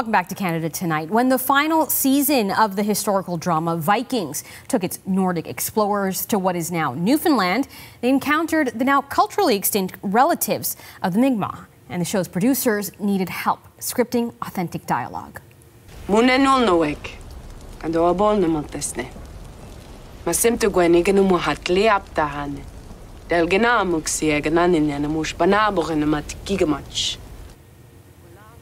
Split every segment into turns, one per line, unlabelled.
Welcome back to Canada Tonight. When the final season of the historical drama Vikings took its Nordic explorers to what is now Newfoundland, they encountered the now culturally extinct relatives of the Mi'kmaq, and the show's producers needed help scripting authentic dialogue.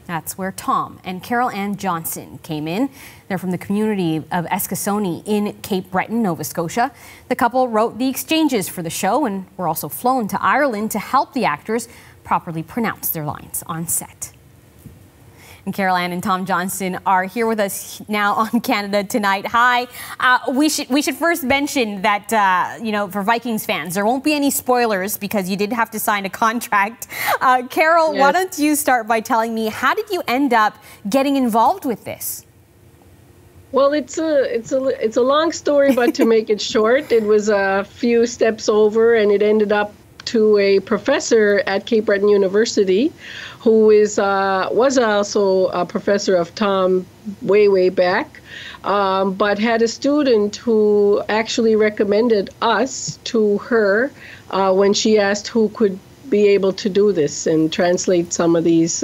That's where Tom and Carol Ann Johnson came in. They're from the community of Eskasoni in Cape Breton, Nova Scotia. The couple wrote the exchanges for the show and were also flown to Ireland to help the actors properly pronounce their lines on set. And Carol Ann and Tom Johnson are here with us now on Canada Tonight. Hi. We should first mention that, you know, for Vikings fans, there won't be any spoilers because you did have to sign a contract. Carol, yes. Why don't you start by telling me, how did you end up getting involved with this?
Well, it's a long story, but to make it short, it was a few steps over, and it ended up to a professor at Cape Breton University who was also a professor of Tom way back, but had a student who actually recommended us to her when she asked who could be able to do this and translate some of these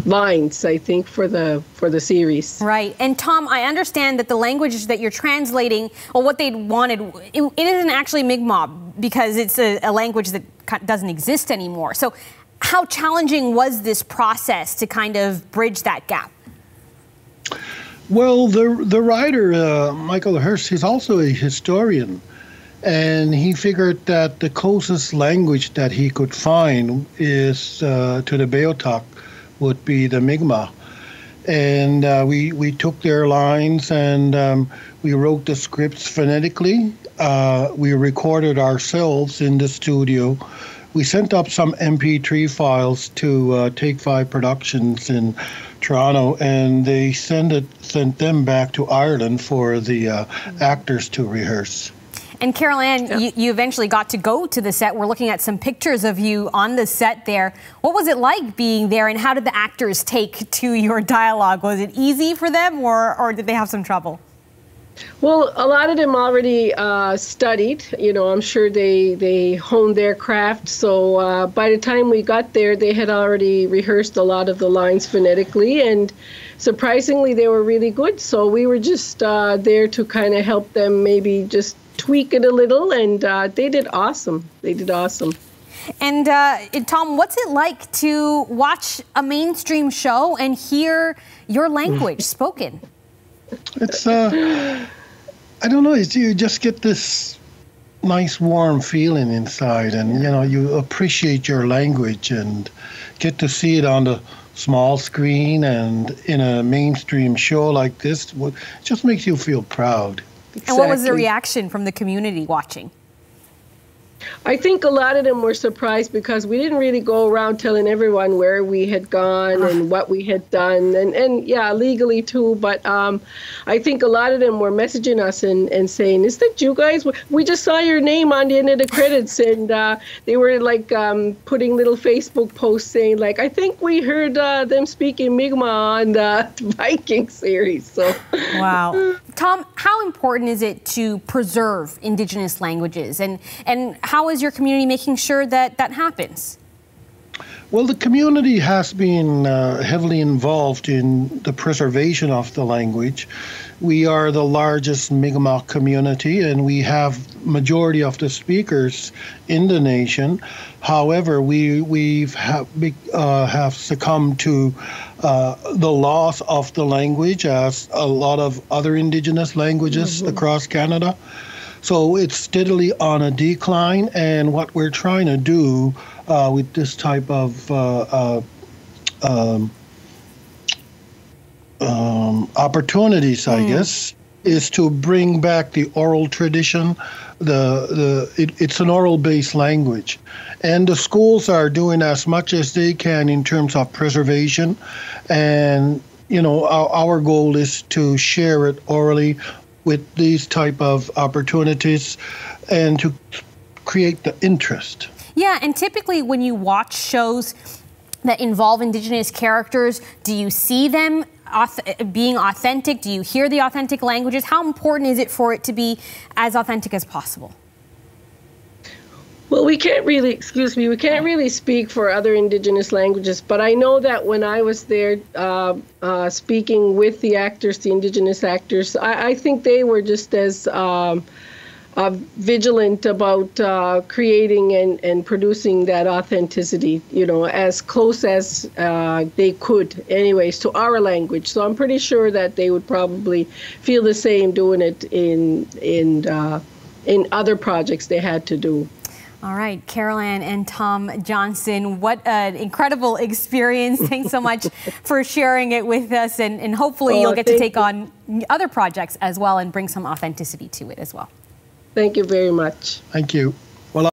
lines, I think, for the series.
Right. And Tom, I understand that the language that you're translating, or what they wanted, it isn't actually Mi'kmaq because it's a language that doesn't exist anymore. So how challenging was this process to kind of bridge that gap?
Well, the writer, Michael Hirst, he's also a historian. And he figured that the closest language that he could find is to the Beothuk would be the Mi'kmaq. And we took their lines and we wrote the scripts phonetically. We recorded ourselves in the studio. We sent up some MP3 files to Take 5 Productions in Toronto, and they sent them back to Ireland for the actors to rehearse.
And Carol Ann, you eventually got to go to the set. We're looking at some pictures of you on the set there. What was it like being there, and how did the actors take to your dialogue? Was it easy for them, or did they have some trouble?
Well, a lot of them already studied. You know, I'm sure they honed their craft. So by the time we got there, they had already rehearsed a lot of the lines phonetically, and surprisingly, they were really good. So we were just there to kind of help them maybe just tweak it a little, and they did awesome. They did awesome.
And Tom, what's it like to watch a mainstream show and hear your language spoken?
It's, I don't know, you just get this nice warm feeling inside, and, you know, you appreciate your language and get to see it on the small screen and in a mainstream show like this. It just makes you feel proud.
Exactly. And what was the reaction from the community watching?
I think a lot of them were surprised because we didn't really go around telling everyone where we had gone and what we had done, and yeah, legally too. But I think a lot of them were messaging us and saying, "Is that you guys? We just saw your name on the end of the credits," and they were like putting little Facebook posts saying, like, "I think we heard them speaking Mi'kmaq on the Viking series." So,
wow. Tom, how important is it to preserve Indigenous languages, and how is your community making sure that that happens?
Well, the community has been heavily involved in the preservation of the language. We are the largest Mi'kmaq community, and we have majority of the speakers in the nation. However, we have succumbed to the loss of the language as a lot of other Indigenous languages across Canada. So it's steadily on a decline, and what we're trying to do with this type of opportunities, I guess, is to bring back the oral tradition. It's an oral-based language, and the schools are doing as much as they can in terms of preservation. And you know, our goal is to share it orally with these type of opportunities and to create the interest.
Yeah, and typically when you watch shows, that involve Indigenous characters? Do you see them being authentic? Do you hear the authentic languages? How important is it for it to be as authentic as possible?
Well, we can't really speak for other Indigenous languages, but I know that when I was there speaking with the actors, the Indigenous actors, I think they were just as vigilant about creating and producing that authenticity, you know, as close as they could anyways to our language. So I'm pretty sure that they would probably feel the same doing it in other projects they had to do.
All right, Carol Ann and Tom Johnson, what an incredible experience. Thanks so much for sharing it with us, and hopefully you'll get to take on other projects as well and bring some authenticity to it as well.
Thank you very much.
Thank you.